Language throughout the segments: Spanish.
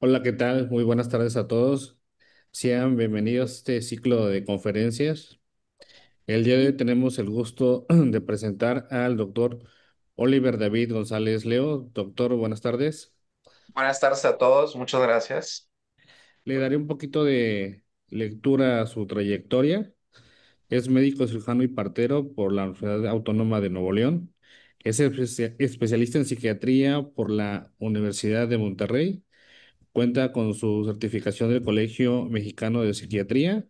Hola, ¿qué tal? Muy buenas tardes a todos. Sean bienvenidos a este ciclo de conferencias. El día de hoy tenemos el gusto de presentar al doctor Oliver David González Leo. Doctor, buenas tardes. Buenas tardes a todos, muchas gracias. Le daré un poquito de lectura a su trayectoria. Es médico cirujano y partero por la Universidad Autónoma de Nuevo León. Es especialista en psiquiatría por la Universidad de Monterrey. Cuenta con su certificación del Colegio Mexicano de Psiquiatría.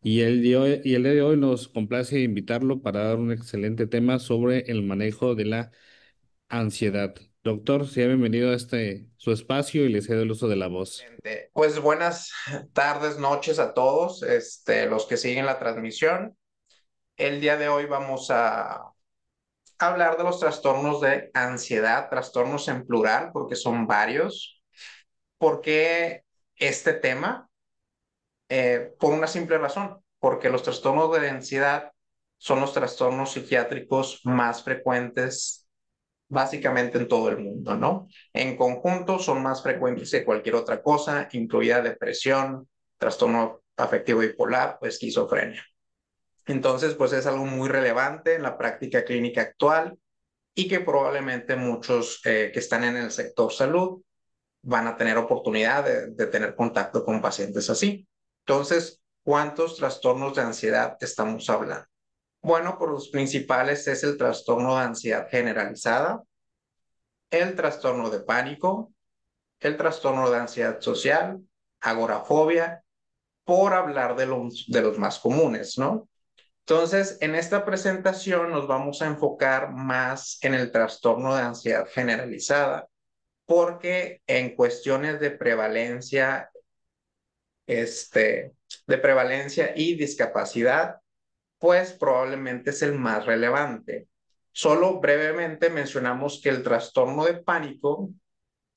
Y el día de hoy nos complace invitarlo para dar un excelente tema sobre el manejo de la ansiedad. Doctor, sea bienvenido a su espacio y le cedo el uso de la voz. Pues buenas tardes, noches a todos, los que siguen la transmisión. El día de hoy vamos a hablar de los trastornos de ansiedad, trastornos en plural, porque son varios. ¿Por qué este tema? Por una simple razón, porque los trastornos de ansiedad son los trastornos psiquiátricos más frecuentes básicamente en todo el mundo, ¿no? En conjunto son más frecuentes que cualquier otra cosa, incluida depresión, trastorno afectivo bipolar o esquizofrenia. Entonces, pues es algo muy relevante en la práctica clínica actual y que probablemente muchos que están en el sector salud van a tener oportunidad de tener contacto con pacientes así. Entonces, ¿cuántos trastornos de ansiedad estamos hablando? Bueno, por los principales es el trastorno de ansiedad generalizada, el trastorno de pánico, el trastorno de ansiedad social, agorafobia, por hablar de los más comunes, ¿no? Entonces, en esta presentación nos vamos a enfocar más en el trastorno de ansiedad generalizada, porque en cuestiones de prevalencia y discapacidad, pues probablemente es el más relevante. Solo brevemente mencionamos que el trastorno de pánico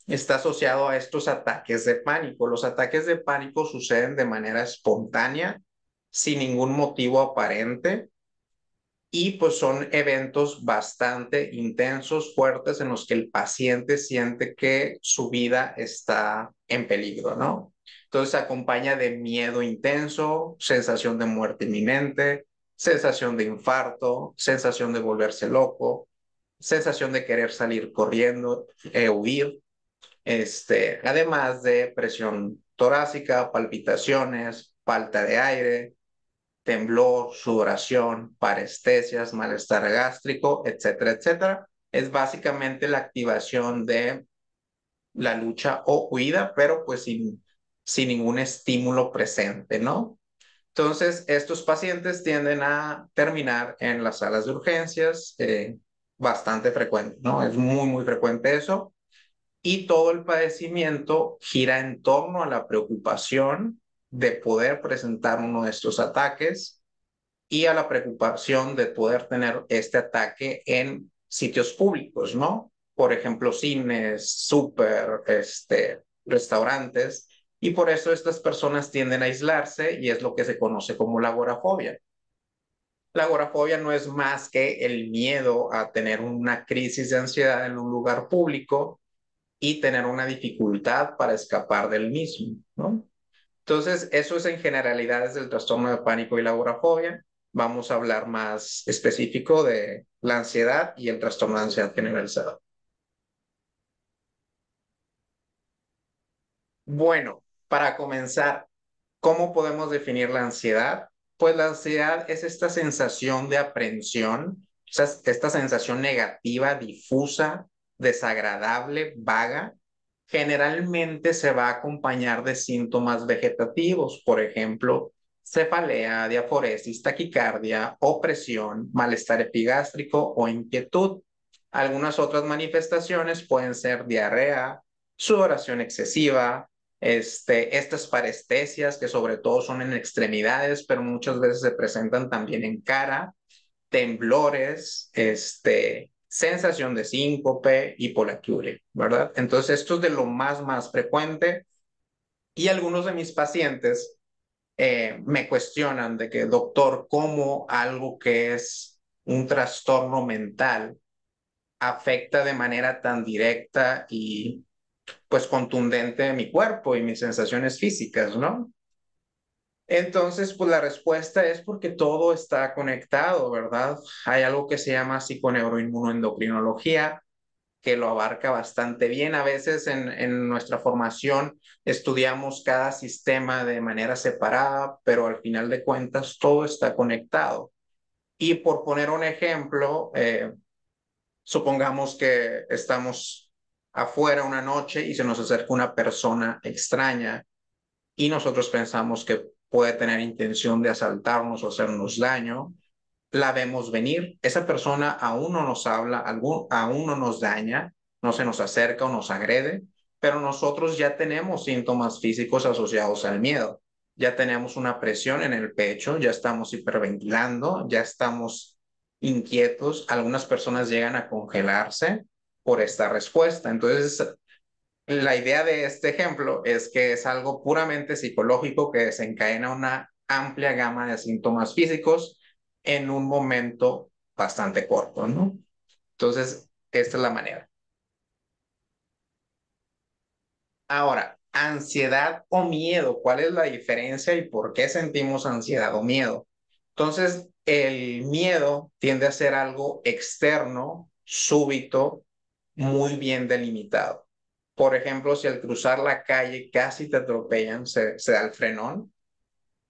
está asociado a estos ataques de pánico. Los ataques de pánico suceden de manera espontánea, sin ningún motivo aparente, y pues son eventos bastante intensos, fuertes, en los que el paciente siente que su vida está en peligro, ¿no? Entonces se acompaña de miedo intenso, sensación de muerte inminente, sensación de infarto, sensación de volverse loco, sensación de querer salir corriendo, huir, además de presión torácica, palpitaciones, falta de aire, temblor, sudoración, parestesias, malestar gástrico, etcétera, etcétera. Es básicamente la activación de la lucha o huida, pero pues sin ningún estímulo presente, ¿no? Entonces, estos pacientes tienden a terminar en las salas de urgencias, bastante frecuente, ¿no? Es muy, muy frecuente eso, y todo el padecimiento gira en torno a la preocupación de poder presentar uno de estos ataques y a la preocupación de poder tener este ataque en sitios públicos, ¿no? Por ejemplo, cines, súper, restaurantes, y por eso estas personas tienden a aislarse y es lo que se conoce como la agorafobia. La agorafobia no es más que el miedo a tener una crisis de ansiedad en un lugar público y tener una dificultad para escapar del mismo, ¿no? Entonces, eso es en generalidades del trastorno de pánico y la agorafobia. Vamos a hablar más específico de la ansiedad y el trastorno de ansiedad generalizada. Bueno, para comenzar, ¿cómo podemos definir la ansiedad? Pues la ansiedad es esta sensación de aprensión, o sea, esta sensación negativa, difusa, desagradable, vaga. Generalmente se va a acompañar de síntomas vegetativos, por ejemplo, cefalea, diaforesis, taquicardia, opresión, malestar epigástrico o inquietud. Algunas otras manifestaciones pueden ser diarrea, sudoración excesiva, estas parestesias que sobre todo son en extremidades, pero muchas veces se presentan también en cara, temblores, sensación de síncope y poliacuria, ¿verdad? Entonces esto es de lo más frecuente, y algunos de mis pacientes me cuestionan de que, doctor, ¿cómo algo que es un trastorno mental afecta de manera tan directa y pues contundente de mi cuerpo y mis sensaciones físicas, ¿no? Entonces, pues la respuesta es porque todo está conectado, ¿verdad? Hay algo que se llama psiconeuroinmunoendocrinología, que lo abarca bastante bien. A veces en nuestra formación estudiamos cada sistema de manera separada, pero al final de cuentas todo está conectado. Y por poner un ejemplo, supongamos que estamos afuera una noche y se nos acerca una persona extraña y nosotros pensamos que puede tener intención de asaltarnos o hacernos daño, la vemos venir, esa persona aún no nos habla, aún no nos daña, no se nos acerca o nos agrede, pero nosotros ya tenemos síntomas físicos asociados al miedo. Ya tenemos una presión en el pecho, ya estamos hiperventilando, ya estamos inquietos. Algunas personas llegan a congelarse por esta respuesta. Entonces, la idea de este ejemplo es que es algo puramente psicológico que desencadena una amplia gama de síntomas físicos en un momento bastante corto, ¿no? Entonces, esta es la manera. Ahora, ansiedad o miedo, ¿cuál es la diferencia y por qué sentimos ansiedad o miedo? Entonces, el miedo tiende a ser algo externo, súbito, muy bien delimitado. Por ejemplo, si al cruzar la calle casi te atropellan, se da el frenón,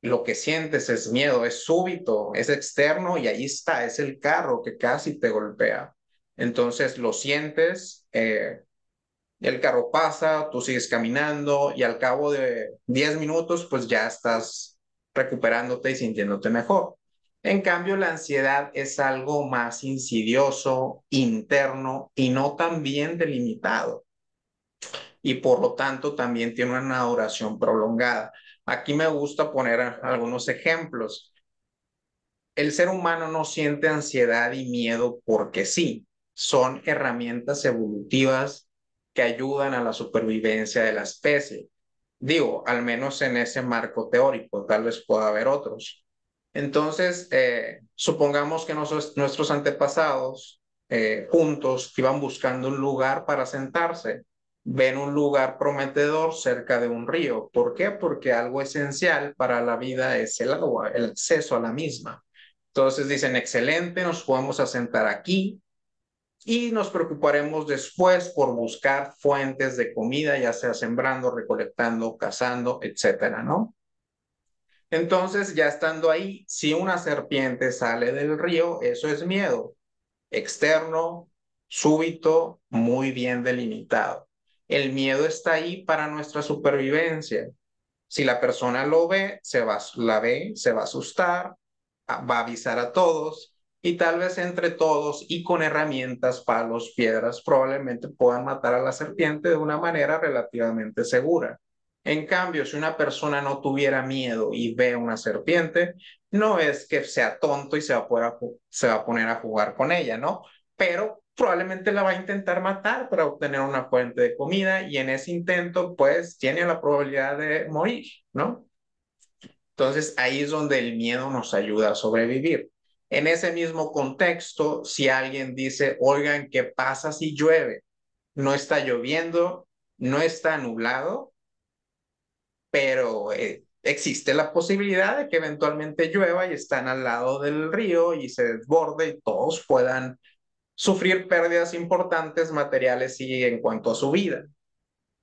lo que sientes es miedo, es súbito, es externo y ahí está, es el carro que casi te golpea. Entonces lo sientes, el carro pasa, tú sigues caminando y al cabo de 10 minutos pues ya estás recuperándote y sintiéndote mejor. En cambio, la ansiedad es algo más insidioso, interno y no tan bien delimitado y por lo tanto también tiene una duración prolongada. Aquí me gusta poner algunos ejemplos. El ser humano no siente ansiedad y miedo porque sí, son herramientas evolutivas que ayudan a la supervivencia de la especie. Digo, al menos en ese marco teórico, tal vez pueda haber otros. Entonces, supongamos que nuestros antepasados juntos iban buscando un lugar para sentarse. Ven un lugar prometedor cerca de un río. ¿Por qué? Porque algo esencial para la vida es el agua, el acceso a la misma. Entonces dicen, excelente, nos podemos asentar aquí y nos preocuparemos después por buscar fuentes de comida, ya sea sembrando, recolectando, cazando, etcétera, ¿no? Entonces, ya estando ahí, si una serpiente sale del río, eso es miedo, externo, súbito, muy bien delimitado. El miedo está ahí para nuestra supervivencia. Si la persona lo ve, la ve, se va a asustar, va a avisar a todos y tal vez entre todos y con herramientas, palos, piedras, probablemente puedan matar a la serpiente de una manera relativamente segura. En cambio, si una persona no tuviera miedo y ve una serpiente, no es que sea tonto y se va a poner a jugar con ella, ¿no? Pero probablemente la va a intentar matar para obtener una fuente de comida y en ese intento, pues, tiene la probabilidad de morir, ¿no? Entonces ahí es donde el miedo nos ayuda a sobrevivir. En ese mismo contexto, si alguien dice, oigan, ¿qué pasa si llueve? No está lloviendo, no está nublado, pero existe la posibilidad de que eventualmente llueva y están al lado del río y se desborde y todos puedan sufrir pérdidas importantes materiales y en cuanto a su vida.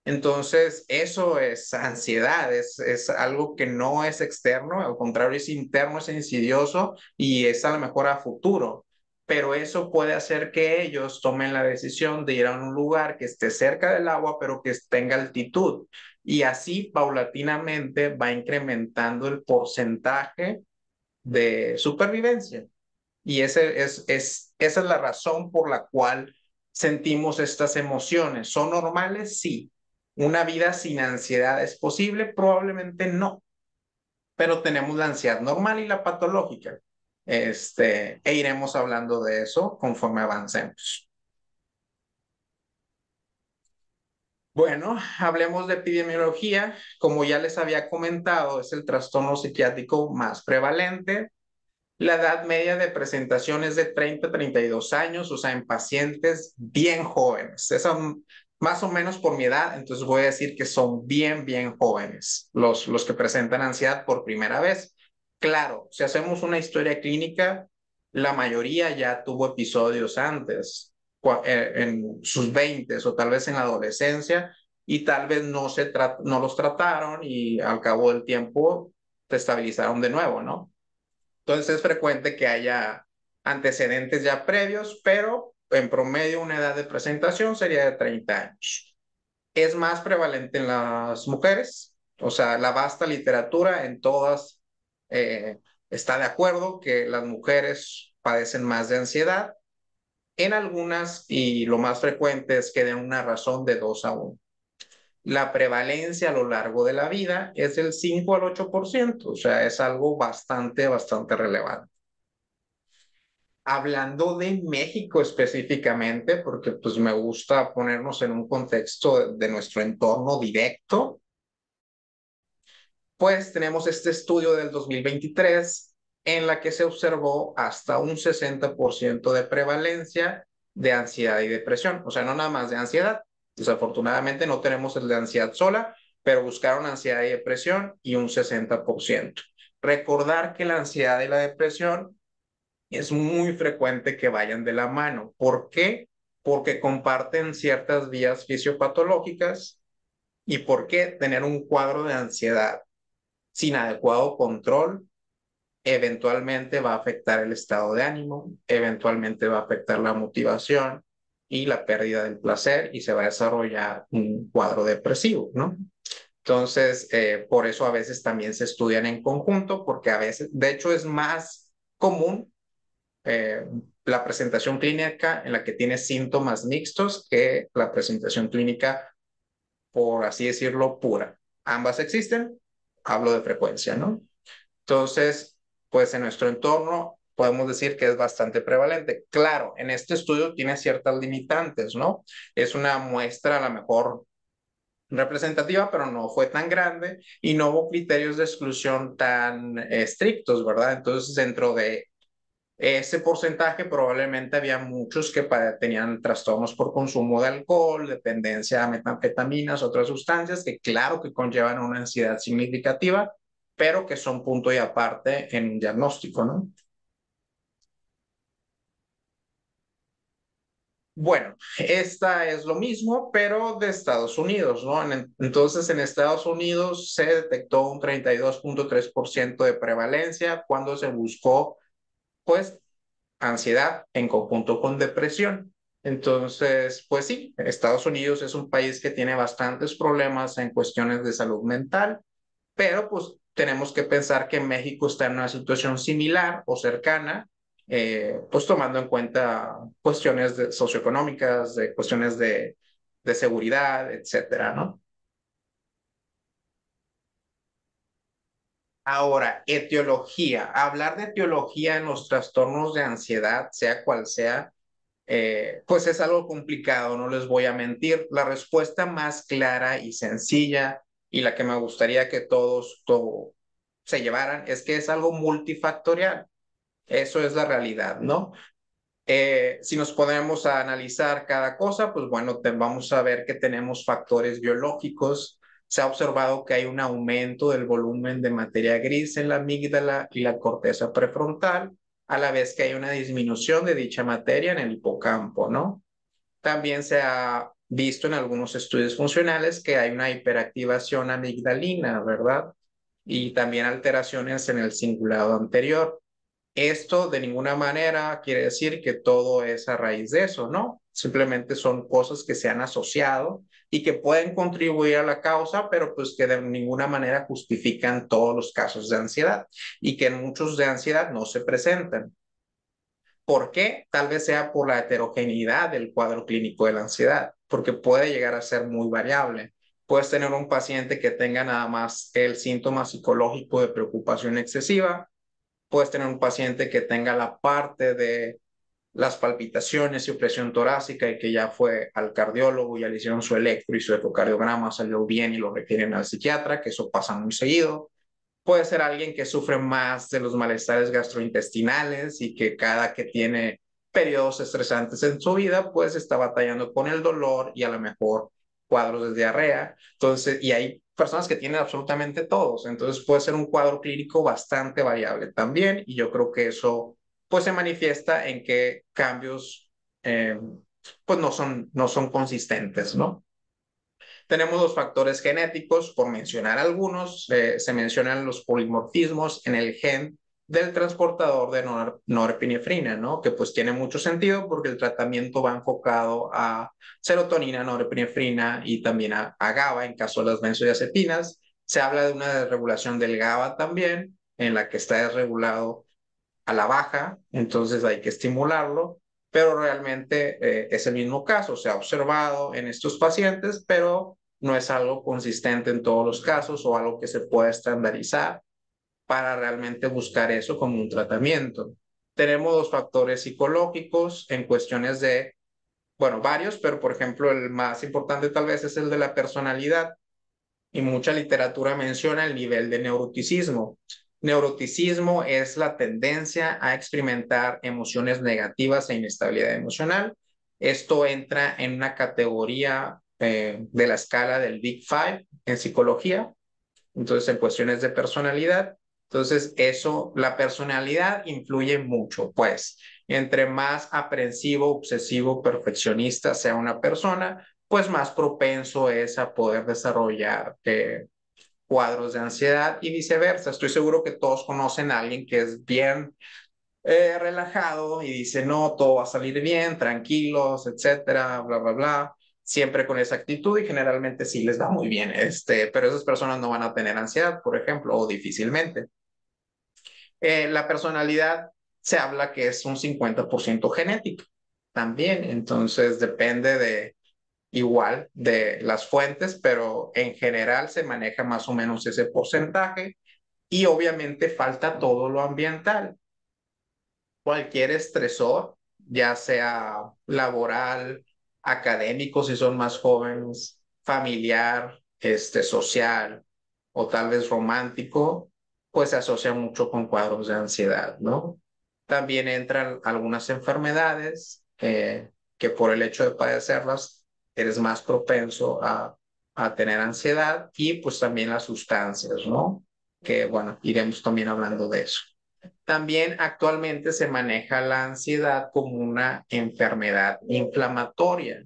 Entonces, eso es ansiedad, es algo que no es externo, al contrario, es interno, es insidioso y es a lo mejor a futuro. Pero eso puede hacer que ellos tomen la decisión de ir a un lugar que esté cerca del agua, pero que tenga altitud. Y así, paulatinamente, va incrementando el porcentaje de supervivencia. Y esa es la razón por la cual sentimos estas emociones. ¿Son normales? Sí. ¿Una vida sin ansiedad es posible? Probablemente no, pero tenemos la ansiedad normal y la patológica. E iremos hablando de eso conforme avancemos. Bueno, hablemos de epidemiología. Como ya les había comentado, es el trastorno psiquiátrico más prevalente. La edad media de presentación es de 30 a 32 años, o sea, en pacientes bien jóvenes. Esa más o menos por mi edad, entonces voy a decir que son bien, bien jóvenes los que presentan ansiedad por primera vez. Claro, si hacemos una historia clínica, la mayoría ya tuvo episodios antes, en sus 20 o tal vez en la adolescencia, y tal vez no los trataron y al cabo del tiempo se estabilizaron de nuevo, ¿no? Entonces es frecuente que haya antecedentes ya previos, pero en promedio una edad de presentación sería de 30 años. Es más prevalente en las mujeres, o sea, la vasta literatura en todas eh, está de acuerdo que las mujeres padecen más de ansiedad. En algunas, y lo más frecuente es que den una razón de 2 a 1. La prevalencia a lo largo de la vida es del 5 al 8%, o sea, es algo bastante, bastante relevante. Hablando de México específicamente, porque pues me gusta ponernos en un contexto de nuestro entorno directo, pues tenemos este estudio del 2023 en la que se observó hasta un 60% de prevalencia de ansiedad y depresión. O sea, no nada más de ansiedad. Desafortunadamente no tenemos el de ansiedad sola, pero buscaron ansiedad y depresión y un 60%. Recordar que la ansiedad y la depresión es muy frecuente que vayan de la mano. ¿Por qué? Porque comparten ciertas vías fisiopatológicas. ¿Y por qué? Tener un cuadro de ansiedad sin adecuado control eventualmente va a afectar el estado de ánimo, eventualmente va a afectar la motivación y la pérdida del placer y se va a desarrollar un cuadro depresivo, ¿no? Entonces, por eso a veces también se estudian en conjunto, porque a veces, de hecho, es más común eh, la presentación clínica en la que tiene síntomas mixtos que la presentación clínica, por así decirlo, pura. Ambas existen, hablo de frecuencia, ¿no? Entonces, pues en nuestro entorno podemos decir que es bastante prevalente. Claro, en este estudio tiene ciertas limitantes, ¿no? Es una muestra a lo mejor representativa, pero no fue tan grande y no hubo criterios de exclusión tan estrictos, ¿verdad? Entonces, dentro de ese porcentaje probablemente había muchos que tenían trastornos por consumo de alcohol, dependencia a metanfetaminas, otras sustancias que claro que conllevan una ansiedad significativa, pero que son punto y aparte en un diagnóstico, ¿no? Bueno, esta es lo mismo, pero de Estados Unidos, ¿no? Entonces, en Estados Unidos se detectó un 32.3% de prevalencia cuando se buscó, pues, ansiedad en conjunto con depresión. Entonces, pues sí, Estados Unidos es un país que tiene bastantes problemas en cuestiones de salud mental, pero pues tenemos que pensar que México está en una situación similar o cercana, pues tomando en cuenta cuestiones socioeconómicas, de cuestiones de seguridad, etcétera, ¿no? Ahora, etiología. Hablar de etiología en los trastornos de ansiedad, sea cual sea, pues es algo complicado, no les voy a mentir. La respuesta más clara y sencilla y la que me gustaría que todos se llevaran es que es algo multifactorial. Eso es la realidad, ¿no? Si nos ponemos a analizar cada cosa, pues bueno, vamos a ver que tenemos factores biológicos. Se ha observado que hay un aumento del volumen de materia gris en la amígdala y la corteza prefrontal, a la vez que hay una disminución de dicha materia en el hipocampo, ¿no? También se ha visto en algunos estudios funcionales que hay una hiperactivación amigdalina, ¿verdad? Y también alteraciones en el cingulado anterior. Esto de ninguna manera quiere decir que todo es a raíz de eso, ¿no? Simplemente son cosas que se han asociado y que pueden contribuir a la causa, pero pues que de ninguna manera justifican todos los casos de ansiedad y que muchos de ansiedad no se presentan. ¿Por qué? Tal vez sea por la heterogeneidad del cuadro clínico de la ansiedad, porque puede llegar a ser muy variable. Puedes tener un paciente que tenga nada más el síntoma psicológico de preocupación excesiva, puedes tener un paciente que tenga la parte de las palpitaciones y opresión torácica y que ya fue al cardiólogo, ya le hicieron su electro y su ecocardiograma, salió bien y lo requieren al psiquiatra, que eso pasa muy seguido. Puede ser alguien que sufre más de los malestares gastrointestinales y que cada que tiene periodos estresantes en su vida, pues está batallando con el dolor y a lo mejor cuadros de diarrea. Entonces, y hay personas que tienen absolutamente todos, entonces puede ser un cuadro clínico bastante variable también, y yo creo que eso pues se manifiesta en que cambios pues no son consistentes, ¿no? Tenemos los factores genéticos, por mencionar algunos, se mencionan los polimorfismos en el gen del transportador de norepinefrina, ¿no? Que pues tiene mucho sentido porque el tratamiento va enfocado a serotonina, norepinefrina y también a GABA en caso de las benzodiazepinas. Se habla de una desregulación del GABA también, en la que está desregulado a la baja, entonces hay que estimularlo, pero realmente es el mismo caso, se ha observado en estos pacientes, pero no es algo consistente en todos los casos o algo que se pueda estandarizar para realmente buscar eso como un tratamiento. Tenemos los factores psicológicos en cuestiones de, bueno, varios, pero por ejemplo el más importante tal vez es el de la personalidad, y mucha literatura menciona el nivel de neuroticismo. Neuroticismo es la tendencia a experimentar emociones negativas e inestabilidad emocional. Esto entra en una categoría de la escala del Big Five en psicología, entonces en cuestiones de personalidad. Entonces eso, la personalidad influye mucho, pues entre más aprensivo, obsesivo, perfeccionista sea una persona, pues más propenso es a poder desarrollar cuadros de ansiedad y viceversa. Estoy seguro que todos conocen a alguien que es bien relajado y dice, no, todo va a salir bien, tranquilos, etcétera, bla, bla, bla, siempre con esa actitud y generalmente sí les va muy bien, pero esas personas no van a tener ansiedad, por ejemplo, o difícilmente. La personalidad se habla que es un 50% genético también, entonces depende de igual de las fuentes, pero en general se maneja más o menos ese porcentaje y obviamente falta todo lo ambiental. Cualquier estresor, ya sea laboral, académico si son más jóvenes, familiar, social o tal vez romántico, pues se asocia mucho con cuadros de ansiedad, ¿no? También entran algunas enfermedades que por el hecho de padecerlas eres más propenso a tener ansiedad, y pues también las sustancias, ¿no? Que bueno, iremos también hablando de eso. También actualmente se maneja la ansiedad como una enfermedad inflamatoria.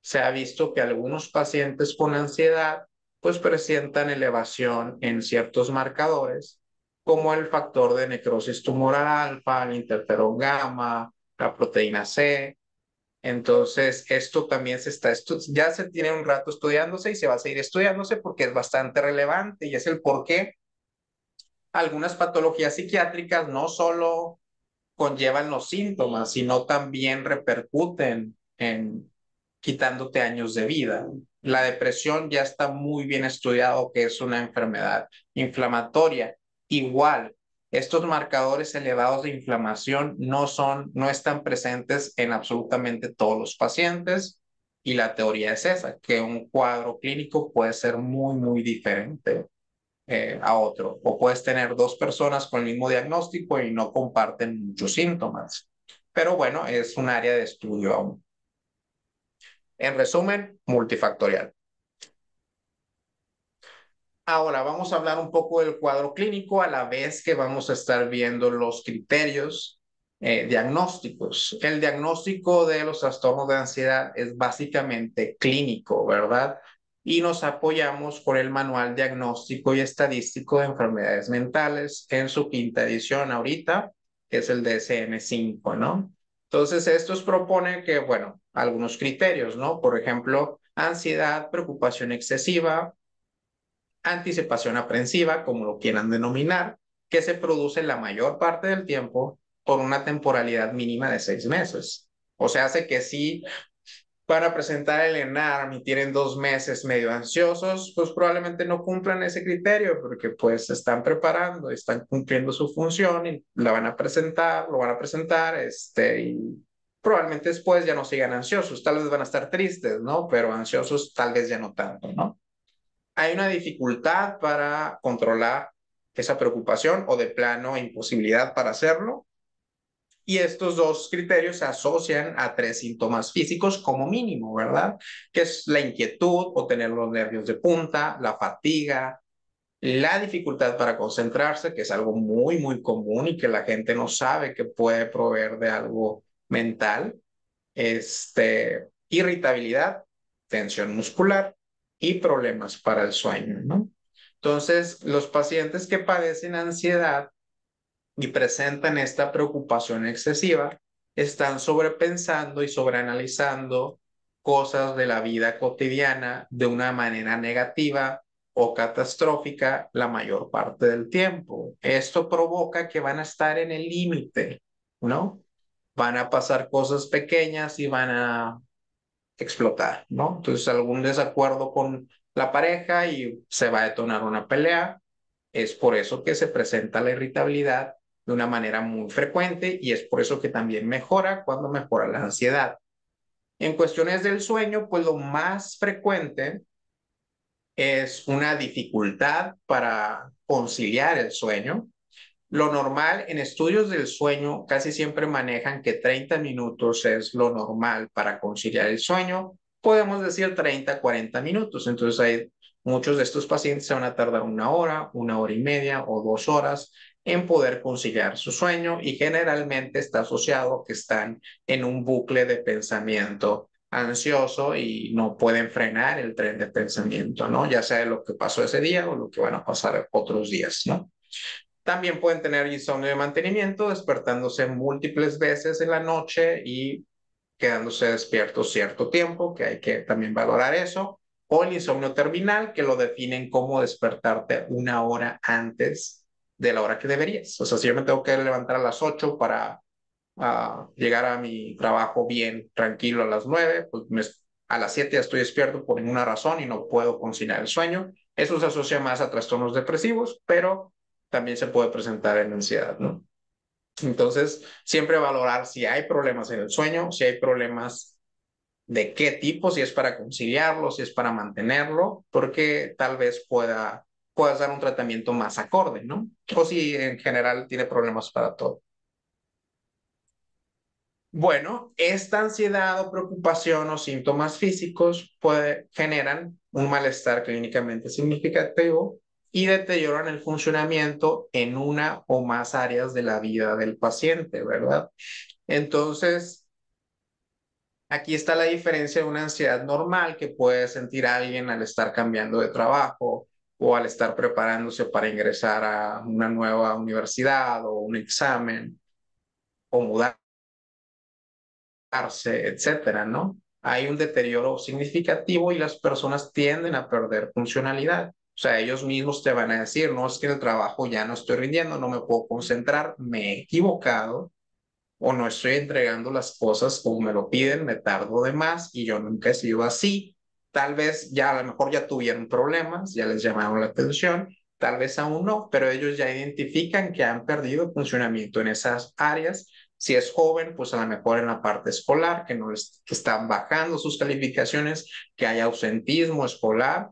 Se ha visto que algunos pacientes con ansiedad pues presentan elevación en ciertos marcadores, como el factor de necrosis tumoral alfa, el interferón gamma, la proteína C. Entonces, esto también ya se tiene un rato estudiándose y se va a seguir estudiándose porque es bastante relevante, y es el por qué algunas patologías psiquiátricas no solo conllevan los síntomas, sino también repercuten en quitándote años de vida. La depresión ya está muy bien estudiado que es una enfermedad inflamatoria. Igual, estos marcadores elevados de inflamación no están presentes en absolutamente todos los pacientes, y la teoría es esa, que un cuadro clínico puede ser muy diferente a otro. O puedes tener dos personas con el mismo diagnóstico y no comparten muchos síntomas. Pero bueno, es un área de estudio aún. En resumen, multifactorial. Ahora vamos a hablar un poco del cuadro clínico a la vez que vamos a estar viendo los criterios diagnósticos. El diagnóstico de los trastornos de ansiedad es básicamente clínico, ¿verdad? Y nos apoyamos con el Manual Diagnóstico y Estadístico de Enfermedades Mentales en su quinta edición ahorita, que es el DSM-5, ¿no? Entonces, estos proponen que, bueno, algunos criterios, ¿no? Por ejemplo, ansiedad, preocupación excesiva, anticipación aprensiva, como lo quieran denominar, que se produce la mayor parte del tiempo por una temporalidad mínima de 6 meses. O sea, hace que sí para presentar el ENARM y tienen 2 meses medio ansiosos, pues probablemente no cumplan ese criterio porque pues se están preparando, están cumpliendo su función y la van a presentar, lo van a presentar, y probablemente después ya no sigan ansiosos, tal vez van a estar tristes, ¿no? Pero ansiosos tal vez ya no tanto, ¿no? Hay una dificultad para controlar esa preocupación o de plano imposibilidad para hacerlo. Y estos dos criterios se asocian a tres síntomas físicos como mínimo, ¿verdad? Que es la inquietud o tener los nervios de punta, la fatiga, la dificultad para concentrarse, que es algo muy, muy común y que la gente no sabe que puede proveer de algo mental, irritabilidad, tensión muscular y problemas para el sueño, ¿no? Entonces, los pacientes que padecen ansiedad y presentan esta preocupación excesiva, están sobrepensando y sobreanalizando cosas de la vida cotidiana de una manera negativa o catastrófica la mayor parte del tiempo. Esto provoca que van a estar en el límite, ¿no? Van a pasar cosas pequeñas y van a explotar, ¿no? Entonces, algún desacuerdo con la pareja y se va a detonar una pelea. Es por eso que se presenta la irritabilidad de una manera muy frecuente y es por eso que también mejora cuando mejora la ansiedad. En cuestiones del sueño, pues lo más frecuente es una dificultad para conciliar el sueño. Lo normal en estudios del sueño casi siempre manejan que 30 minutos es lo normal para conciliar el sueño. Podemos decir 30, 40 minutos. Entonces hay muchos de estos pacientes se van a tardar una hora y media o 2 horas en poder conciliar su sueño y generalmente está asociado a que están en un bucle de pensamiento ansioso y no pueden frenar el tren de pensamiento, ¿no? Ya sea lo que pasó ese día o lo que van a pasar otros días, ¿no? También pueden tener insomnio de mantenimiento, despertándose múltiples veces en la noche y quedándose despiertos cierto tiempo, que hay que también valorar eso. O el insomnio terminal, que lo definen como despertarte una hora antes de la hora que deberías. O sea, si yo me tengo que levantar a las 8 para llegar a mi trabajo bien, tranquilo a las 9, pues a las 7 ya estoy despierto por ninguna razón y no puedo conciliar el sueño. Eso se asocia más a trastornos depresivos, pero también se puede presentar en ansiedad, ¿no? Entonces, siempre valorar si hay problemas en el sueño, si hay problemas de qué tipo, si es para conciliarlo, si es para mantenerlo, porque tal vez puedas dar un tratamiento más acorde, ¿no? O si en general tiene problemas para todo. Bueno, esta ansiedad o preocupación o síntomas físicos generan un malestar clínicamente significativo y deterioran el funcionamiento en una o más áreas de la vida del paciente, ¿verdad? Entonces, aquí está la diferencia de una ansiedad normal que puede sentir alguien al estar cambiando de trabajo o al estar preparándose para ingresar a una nueva universidad o un examen o mudar etcétera, ¿no? Hay un deterioro significativo y las personas tienden a perder funcionalidad. O sea, ellos mismos te van a decir, no, es que en el trabajo ya no estoy rindiendo, no me puedo concentrar, me he equivocado o no estoy entregando las cosas como me lo piden, me tardo de más y yo nunca he sido así. Tal vez ya a lo mejor ya tuvieron problemas, ya les llamaron la atención, tal vez aún no, pero ellos ya identifican que han perdido funcionamiento en esas áreas. Si es joven, pues a lo mejor en la parte escolar, que no que están bajando sus calificaciones, que hay ausentismo escolar,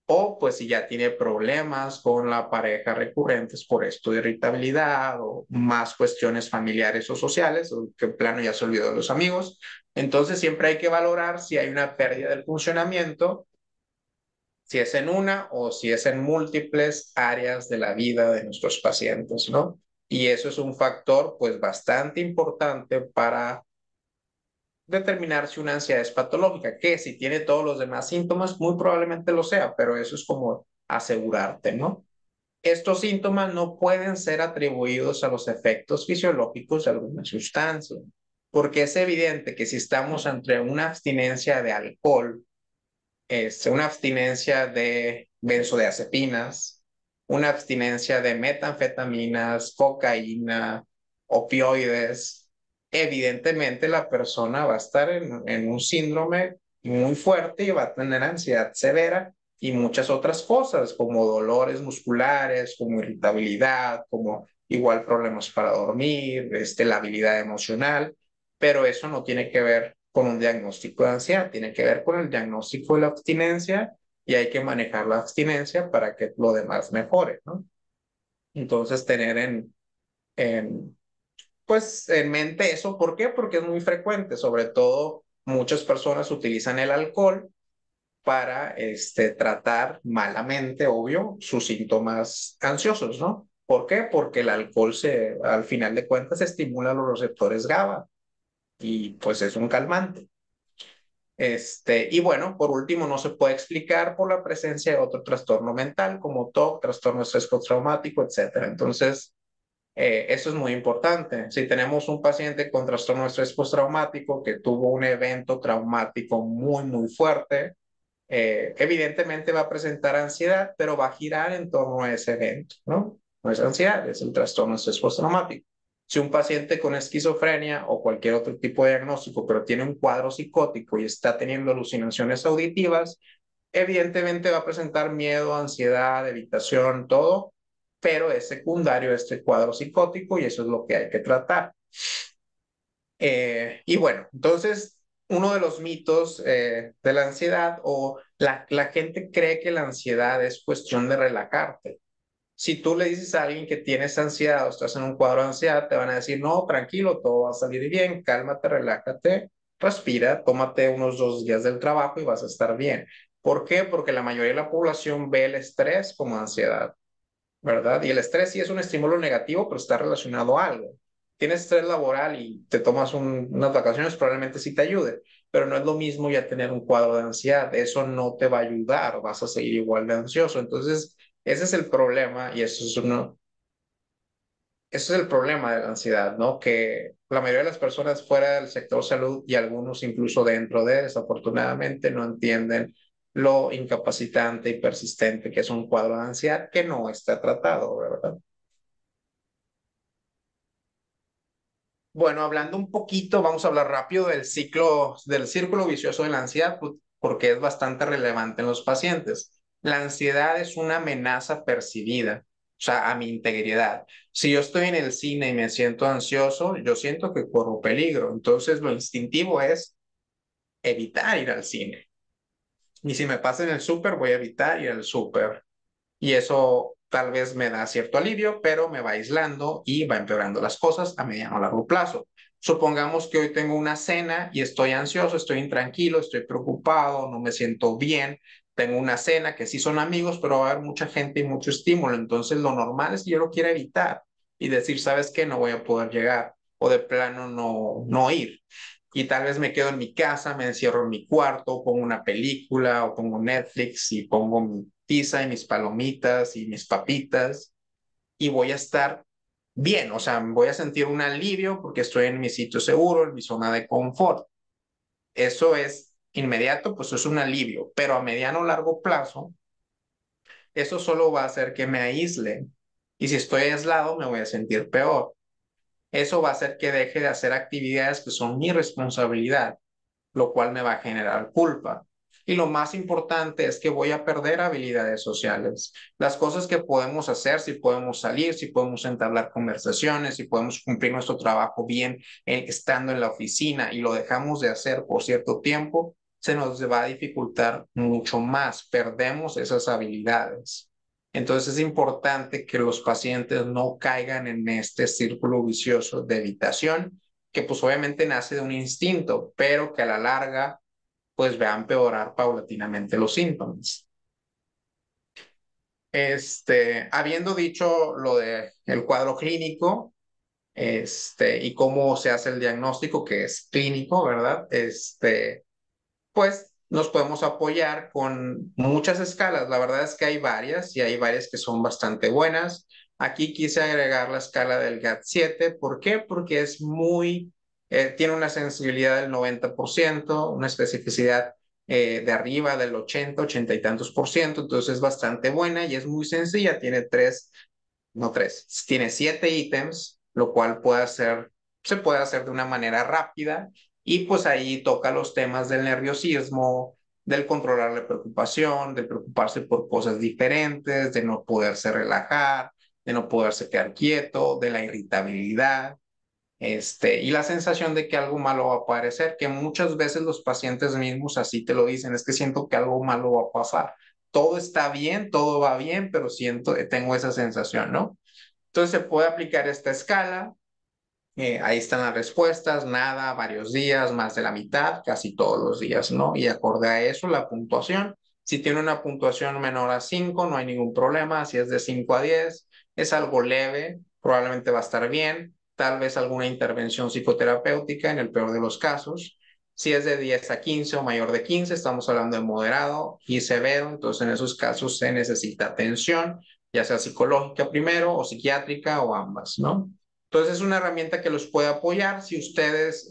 o pues si ya tiene problemas con la pareja recurrentes por esto de irritabilidad o más cuestiones familiares o sociales, o que en plano ya se olvidó de los amigos. Entonces siempre hay que valorar si hay una pérdida del funcionamiento, si es en una o si es en múltiples áreas de la vida de nuestros pacientes, ¿no? Y eso es un factor pues bastante importante para determinar si una ansiedad es patológica, que si tiene todos los demás síntomas, muy probablemente lo sea, pero eso es como asegurarte, ¿no? Estos síntomas no pueden ser atribuidos a los efectos fisiológicos de alguna sustancia, porque es evidente que si estamos entre una abstinencia de alcohol, una abstinencia de benzodiazepinas, una abstinencia de metanfetaminas, cocaína, opioides, evidentemente la persona va a estar en un síndrome muy fuerte y va a tener ansiedad severa y muchas otras cosas como dolores musculares, como irritabilidad, como igual problemas para dormir, la habilidad emocional, pero eso no tiene que ver con un diagnóstico de ansiedad, tiene que ver con el diagnóstico de la abstinencia y hay que manejar la abstinencia para que lo demás mejore, ¿no? Entonces, tener en pues en mente eso. ¿Por qué? Porque es muy frecuente, sobre todo muchas personas utilizan el alcohol para tratar malamente, obvio, sus síntomas ansiosos, ¿no? ¿Por qué? Porque el alcohol al final de cuentas estimula los receptores GABA y pues es un calmante. Y bueno, por último, no se puede explicar por la presencia de otro trastorno mental como TOC, trastorno de estrés postraumático, etcétera. Entonces, eso es muy importante. Si tenemos un paciente con trastorno de estrés postraumático que tuvo un evento traumático muy, muy fuerte, evidentemente va a presentar ansiedad, pero va a girar en torno a ese evento, ¿no? No es ansiedad, es el trastorno de estrés postraumático. Si un paciente con esquizofrenia o cualquier otro tipo de diagnóstico, pero tiene un cuadro psicótico y está teniendo alucinaciones auditivas, evidentemente va a presentar miedo, ansiedad, evitación, todo, pero es secundario a este cuadro psicótico y eso es lo que hay que tratar. Y bueno, entonces, uno de los mitos de la ansiedad o la gente cree que la ansiedad es cuestión de relajarte. Si tú le dices a alguien que tienes ansiedad o estás en un cuadro de ansiedad, te van a decir, no, tranquilo, todo va a salir bien, cálmate, relájate, respira, tómate unos 2 días del trabajo y vas a estar bien. ¿Por qué? Porque la mayoría de la población ve el estrés como ansiedad. ¿Verdad? Y el estrés sí es un estímulo negativo, pero está relacionado a algo. Tienes estrés laboral y te tomas unas vacaciones, probablemente sí te ayude, pero no es lo mismo ya tener un cuadro de ansiedad. Eso no te va a ayudar, vas a seguir igual de ansioso. Entonces, ese es el problema y eso es el problema de la ansiedad, ¿no? Que la mayoría de las personas fuera del sector salud y algunos incluso dentro de, desafortunadamente, no entienden lo incapacitante y persistente que es un cuadro de ansiedad que no está tratado, ¿verdad? Bueno, hablando un poquito, vamos a hablar rápido del ciclo, del círculo vicioso de la ansiedad, porque es bastante relevante en los pacientes. La ansiedad es una amenaza percibida, o sea, a mi integridad. Si yo estoy en el cine y me siento ansioso, yo siento que corro peligro. Entonces, lo instintivo es evitar ir al cine. Y si me pasa en el súper, voy a evitar ir al súper. Y eso tal vez me da cierto alivio, pero me va aislando y va empeorando las cosas a mediano o largo plazo. Supongamos que hoy tengo una cena y estoy ansioso, estoy intranquilo, estoy preocupado, no me siento bien. Tengo una cena que sí son amigos, pero va a haber mucha gente y mucho estímulo. Entonces, lo normal es que yo lo quiera evitar y decir, ¿sabes qué? No voy a poder llegar o de plano no ir. Y tal vez me quedo en mi casa, me encierro en mi cuarto, pongo una película o pongo Netflix y pongo mi pizza y mis palomitas y mis papitas y voy a estar bien, o sea, voy a sentir un alivio porque estoy en mi sitio seguro, en mi zona de confort. Eso es inmediato, pues es un alivio, pero a mediano o largo plazo, eso solo va a hacer que me aísle. Y si estoy aislado, me voy a sentir peor. Eso va a hacer que deje de hacer actividades que son mi responsabilidad, lo cual me va a generar culpa. Y lo más importante es que voy a perder habilidades sociales. Las cosas que podemos hacer, si podemos salir, si podemos entablar conversaciones, si podemos cumplir nuestro trabajo bien estando en la oficina y lo dejamos de hacer por cierto tiempo, se nos va a dificultar mucho más. Perdemos esas habilidades. Entonces es importante que los pacientes no caigan en este círculo vicioso de evitación que pues obviamente nace de un instinto, pero que a la larga pues va a empeorar paulatinamente los síntomas. Habiendo dicho lo de el cuadro clínico, y cómo se hace el diagnóstico, que es clínico, ¿verdad? Pues nos podemos apoyar con muchas escalas. La verdad es que hay varias y hay varias que son bastante buenas. Aquí quise agregar la escala del GAT-7. ¿Por qué? Porque es tiene una sensibilidad del 90%, una especificidad de arriba del 80, 80 y tantos por ciento. Entonces es bastante buena y es muy sencilla. Tiene no tres, tiene 7 ítems, lo cual se puede hacer de una manera rápida y pues ahí toca los temas del nerviosismo, del controlar la preocupación, de preocuparse por cosas diferentes, de no poderse relajar, de no poderse quedar quieto, de la irritabilidad, y la sensación de que algo malo va a aparecer, que muchas veces los pacientes mismos así te lo dicen, es que siento que algo malo va a pasar. Todo está bien, todo va bien, pero tengo esa sensación, ¿no? Entonces se puede aplicar esta escala Ahí están las respuestas, nada, varios días, más de la mitad, casi todos los días, ¿no? Y acorde a eso, la puntuación. Si tiene una puntuación menor a 5 no hay ningún problema. Si es de 5 a 10 es algo leve, probablemente va a estar bien. Tal vez alguna intervención psicoterapéutica en el peor de los casos. Si es de 10 a 15 o mayor de 15 estamos hablando de moderado y severo. Entonces, en esos casos se necesita atención, ya sea psicológica primero o psiquiátrica o ambas, ¿no? Entonces es una herramienta que los puede apoyar si ustedes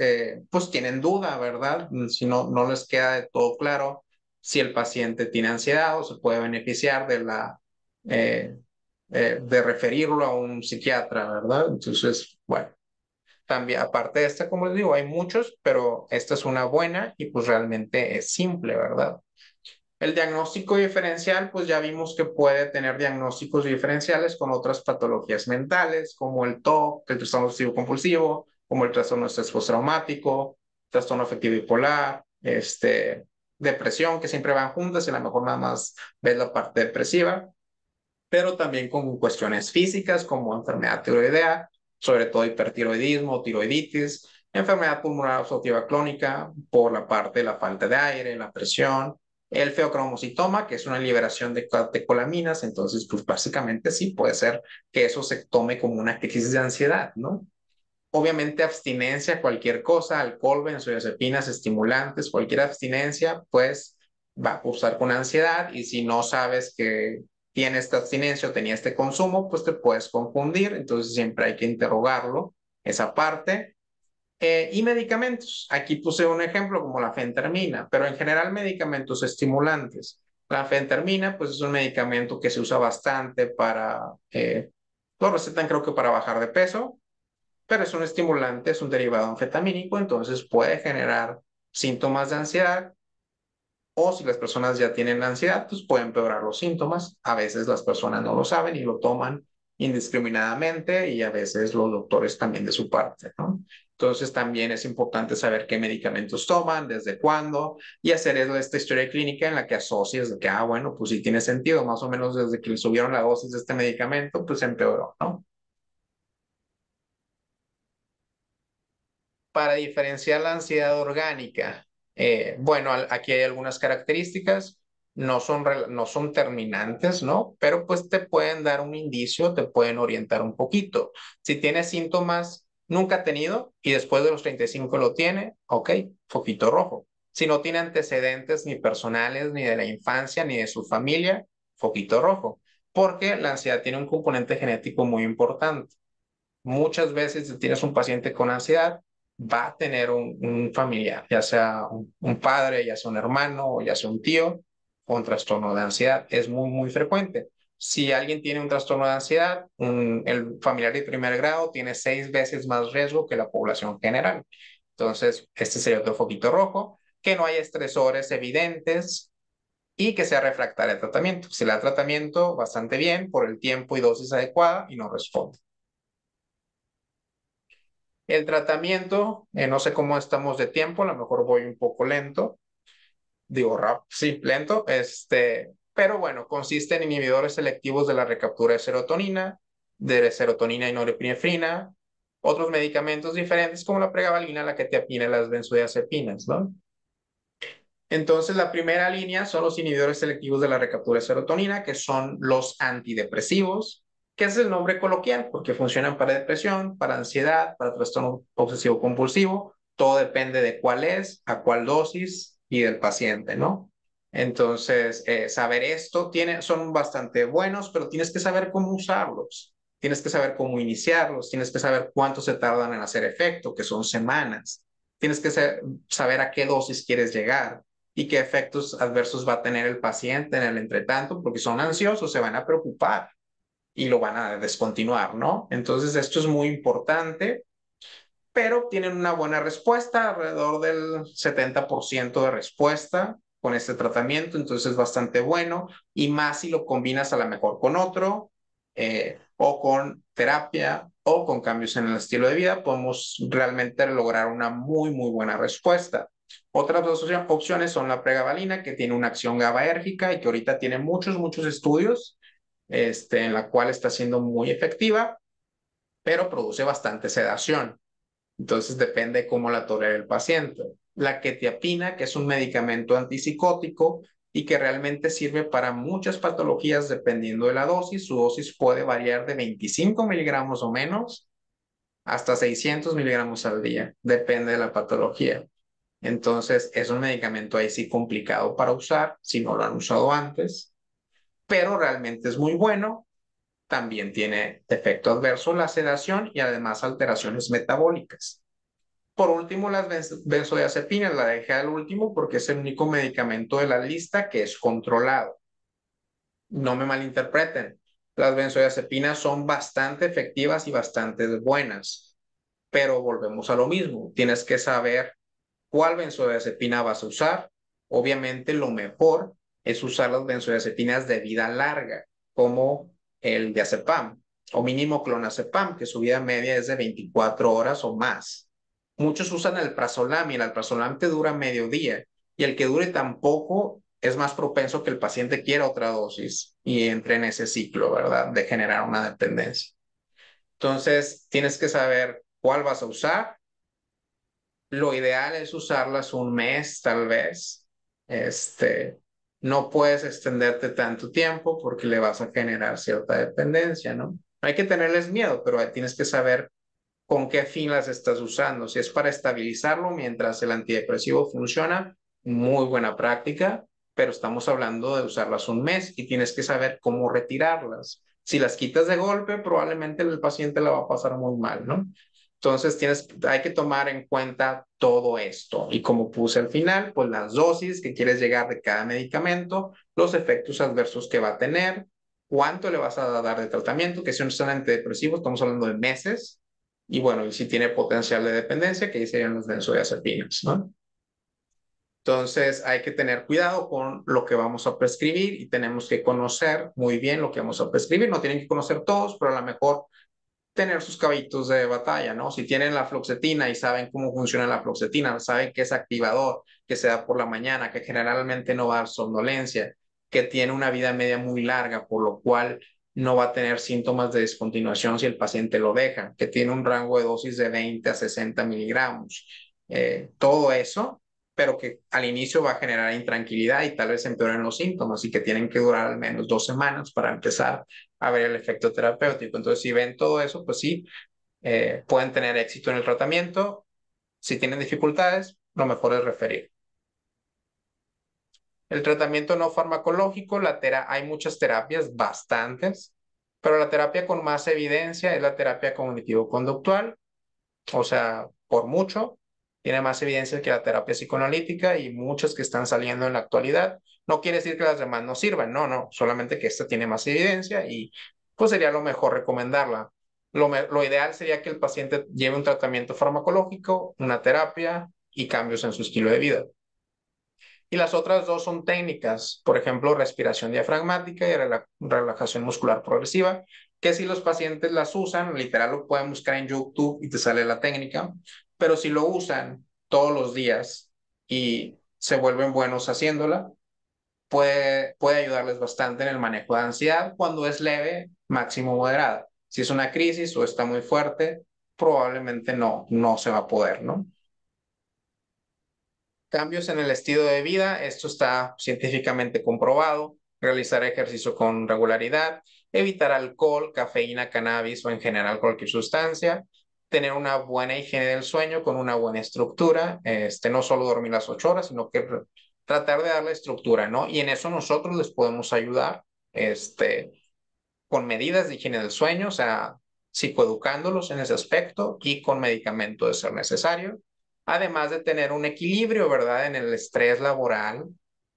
pues tienen duda, ¿verdad? Si no les queda de todo claro si el paciente tiene ansiedad o se puede beneficiar eh, de referirlo a un psiquiatra, ¿verdad? Entonces, bueno, también aparte de esta, como les digo, hay muchos, pero esta es una buena y pues realmente es simple, ¿verdad? El diagnóstico diferencial, pues ya vimos que puede tener diagnósticos diferenciales con otras patologías mentales, como el TOC, el trastorno obsesivo compulsivo, como el trastorno de estrés postraumático, trastorno afectivo bipolar, depresión, que siempre van juntas y a lo mejor nada más ves la parte depresiva, pero también con cuestiones físicas como enfermedad tiroidea, sobre todo hipertiroidismo, tiroiditis, enfermedad pulmonar obstructiva crónica por la parte de la falta de aire, la presión, el feocromocitoma, que es una liberación de catecolaminas, entonces pues básicamente sí puede ser que eso se tome como una crisis de ansiedad, ¿no? Obviamente abstinencia a cualquier cosa, alcohol, benzodiazepinas, estimulantes, cualquier abstinencia, pues va a cursar con ansiedad y si no sabes que tiene esta abstinencia o tenía este consumo, pues te puedes confundir, entonces siempre hay que interrogarlo, esa parte. Y medicamentos, aquí puse un ejemplo como la fentermina, pero en general medicamentos estimulantes. La fentermina, pues es un medicamento que se usa bastante lo recetan creo que para bajar de peso, pero es un estimulante, es un derivado anfetamínico, entonces puede generar síntomas de ansiedad o si las personas ya tienen ansiedad, pues pueden empeorar los síntomas. A veces las personas no lo saben y lo toman indiscriminadamente y a veces los doctores también de su parte, ¿no? Entonces también es importante saber qué medicamentos toman, desde cuándo y hacer esta historia clínica en la que asocies de que, bueno, pues sí tiene sentido, más o menos desde que le subieron la dosis de este medicamento, pues empeoró, ¿no? Para diferenciar la ansiedad orgánica, bueno, aquí hay algunas características, no son terminantes, ¿no? Pero pues te pueden dar un indicio, te pueden orientar un poquito. Si tienes síntomas, nunca ha tenido y después de los 35 lo tiene, ok, foquito rojo. Si no tiene antecedentes ni personales, ni de la infancia, ni de su familia, foquito rojo. Porque la ansiedad tiene un componente genético muy importante. Muchas veces si tienes un paciente con ansiedad, va a tener un familiar, ya sea un padre, ya sea un hermano o ya sea un tío con trastorno de ansiedad. Es muy, muy frecuente. Si alguien tiene un trastorno de ansiedad, el familiar de primer grado tiene 6 veces más riesgo que la población general. Entonces, este sería otro foquito rojo, que no haya estresores evidentes y que sea refractario al tratamiento. Si le da tratamiento bastante bien por el tiempo y dosis adecuada y no responde. El tratamiento, no sé cómo estamos de tiempo, a lo mejor voy un poco lento, digo rap, sí, lento, pero bueno, consiste en inhibidores selectivos de la recaptura de serotonina y norepinefrina, otros medicamentos diferentes como la pregabalina, la quetiapina y las benzodiazepinas, ¿no? Entonces, la primera línea son los inhibidores selectivos de la recaptura de serotonina, que son los antidepresivos, que es el nombre coloquial, porque funcionan para depresión, para ansiedad, para trastorno obsesivo compulsivo. Todo depende de cuál es, a cuál dosis y del paciente, ¿no? Entonces, saber esto son bastante buenos, pero tienes que saber cómo usarlos. Tienes que saber cómo iniciarlos, tienes que saber cuánto se tardan en hacer efecto, que son semanas. Tienes que saber a qué dosis quieres llegar y qué efectos adversos va a tener el paciente en el entretanto, porque son ansiosos, se van a preocupar y lo van a descontinuar, ¿no? Entonces, esto es muy importante, pero tienen una buena respuesta, alrededor del 70% de respuesta con este tratamiento, entonces es bastante bueno, y más si lo combinas a lo mejor con otro, o con terapia, o con cambios en el estilo de vida, podemos realmente lograr una muy, muy buena respuesta. Otras dos opciones son la pregabalina, que tiene una acción GABAérgica y que ahorita tiene muchos, muchos estudios, en la cual está siendo muy efectiva, pero produce bastante sedación. Entonces depende cómo la tolere el paciente. La quetiapina, que es un medicamento antipsicótico y que realmente sirve para muchas patologías dependiendo de la dosis. Su dosis puede variar de 25 miligramos o menos hasta 600 miligramos al día, depende de la patología. Entonces es un medicamento ahí sí complicado para usar si no lo han usado antes, pero realmente es muy bueno. También tiene efecto adverso la sedación y además alteraciones metabólicas. Por último, las benzodiazepinas la dejé al último porque es el único medicamento de la lista que es controlado. No me malinterpreten. Las benzodiazepinas son bastante efectivas y bastante buenas, pero volvemos a lo mismo. Tienes que saber cuál benzodiazepina vas a usar. Obviamente, lo mejor es usar las benzodiazepinas de vida larga, como el diazepam o mínimo clonazepam, que su vida media es de 24 horas o más. Muchos usan el prazolam y el alprazolam te dura medio día y el que dure tan poco es más propenso que el paciente quiera otra dosis y entre en ese ciclo, ¿verdad? De generar una dependencia. Entonces, tienes que saber cuál vas a usar. Lo ideal es usarlas un mes, tal vez. Este, no puedes extenderte tanto tiempo porque le vas a generar cierta dependencia, ¿no? No hay que tenerles miedo, pero tienes que saber con qué fin las estás usando. Si es para estabilizarlo mientras el antidepresivo funciona, muy buena práctica, pero estamos hablando de usarlas un mes y tienes que saber cómo retirarlas. Si las quitas de golpe, probablemente el paciente la va a pasar muy mal, ¿no? Entonces hay que tomar en cuenta todo esto. Y como puse al final, pues las dosis que quieres llegar de cada medicamento, los efectos adversos que va a tener, cuánto le vas a dar de tratamiento, que si no son antidepresivos, estamos hablando de meses, y bueno, y si tiene potencial de dependencia, que ahí serían los benzodiazepinas, ¿no? Entonces hay que tener cuidado con lo que vamos a prescribir y tenemos que conocer muy bien lo que vamos a prescribir. No tienen que conocer todos, pero a lo mejor tener sus caballitos de batalla, ¿no? Si tienen la fluoxetina y saben cómo funciona la fluoxetina, saben que es activador, que se da por la mañana, que generalmente no va a dar somnolencia, que tiene una vida media muy larga, por lo cual no va a tener síntomas de descontinuación si el paciente lo deja, que tiene un rango de dosis de 20 a 60 miligramos. Todo eso, pero que al inicio va a generar intranquilidad y tal vez empeoren los síntomas y que tienen que durar al menos 2 semanas para empezar a ver el efecto terapéutico. Entonces, si ven todo eso, pues sí, pueden tener éxito en el tratamiento. Si tienen dificultades, lo mejor es referir. El tratamiento no farmacológico, hay muchas terapias, bastantes, pero la terapia con más evidencia es la terapia cognitivo-conductual, o sea, por mucho, tiene más evidencia que la terapia psicoanalítica y muchas que están saliendo en la actualidad. No quiere decir que las demás no sirvan, no, no, solamente que esta tiene más evidencia y pues sería lo mejor recomendarla. Lo ideal sería que el paciente lleve un tratamiento farmacológico, una terapia y cambios en su estilo de vida. Y las otras dos son técnicas, por ejemplo, respiración diafragmática y relajación muscular progresiva, que si los pacientes las usan, literal lo pueden buscar en YouTube y te sale la técnica, pero si lo usan todos los días y se vuelven buenos haciéndola, puede ayudarles bastante en el manejo de ansiedad cuando es leve, máximo moderada. Si es una crisis o está muy fuerte, probablemente no se va a poder, ¿no? Cambios en el estilo de vida, esto está científicamente comprobado. Realizar ejercicio con regularidad, evitar alcohol, cafeína, cannabis o en general cualquier sustancia, tener una buena higiene del sueño con una buena estructura, no solo dormir las 8 horas, sino que tratar de darle estructura, ¿no? Y en eso nosotros les podemos ayudar, con medidas de higiene del sueño, o sea, psicoeducándolos en ese aspecto y con medicamento de ser necesario, además de tener un equilibrio, ¿verdad?, en el estrés laboral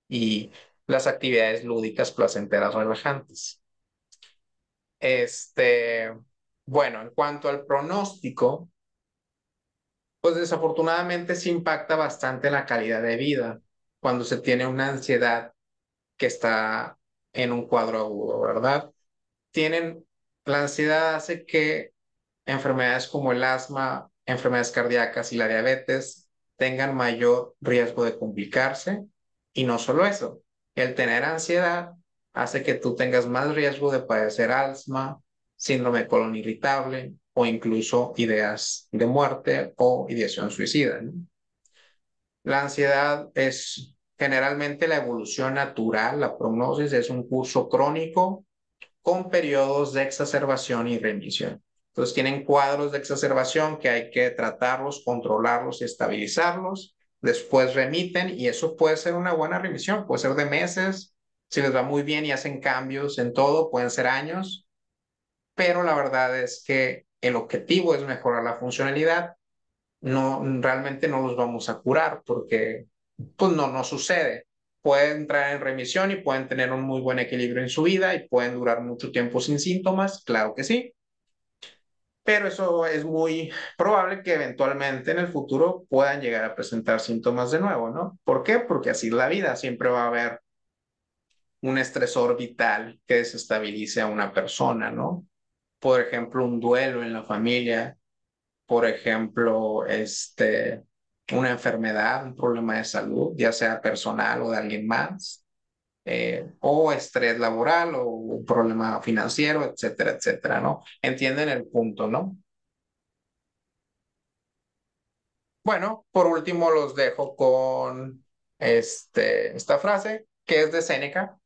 y las actividades lúdicas, placenteras, relajantes. Este, bueno, en cuanto al pronóstico, pues desafortunadamente se impacta bastante la calidad de vida cuando se tiene una ansiedad que está en un cuadro agudo, ¿verdad? Tienen, la ansiedad hace que enfermedades como el asma, enfermedades cardíacas y la diabetes tengan mayor riesgo de complicarse. Y no solo eso, el tener ansiedad hace que tú tengas más riesgo de padecer asma, síndrome de colon irritable, o incluso ideas de muerte o ideación suicida, ¿no? La ansiedad es generalmente la evolución natural, la prognosis es un curso crónico con periodos de exacerbación y remisión. Entonces tienen cuadros de exacerbación que hay que tratarlos, controlarlos y estabilizarlos. Después remiten y eso puede ser una buena remisión, puede ser de meses, si les va muy bien y hacen cambios en todo, pueden ser años, pero la verdad es que el objetivo es mejorar la funcionalidad. No, realmente no los vamos a curar porque pues no sucede. Pueden entrar en remisión y pueden tener un muy buen equilibrio en su vida y pueden durar mucho tiempo sin síntomas, claro que sí, pero eso es muy probable que eventualmente en el futuro puedan llegar a presentar síntomas de nuevo, ¿no? ¿Por qué? Porque así es la vida, siempre va a haber un estresor vital que desestabilice a una persona, ¿no? Por ejemplo, un duelo en la familia, por ejemplo, una enfermedad, un problema de salud, ya sea personal o de alguien más, o estrés laboral o un problema financiero, etcétera, etcétera, ¿no? Entienden el punto, ¿no? Bueno, por último los dejo con esta frase que es de Séneca,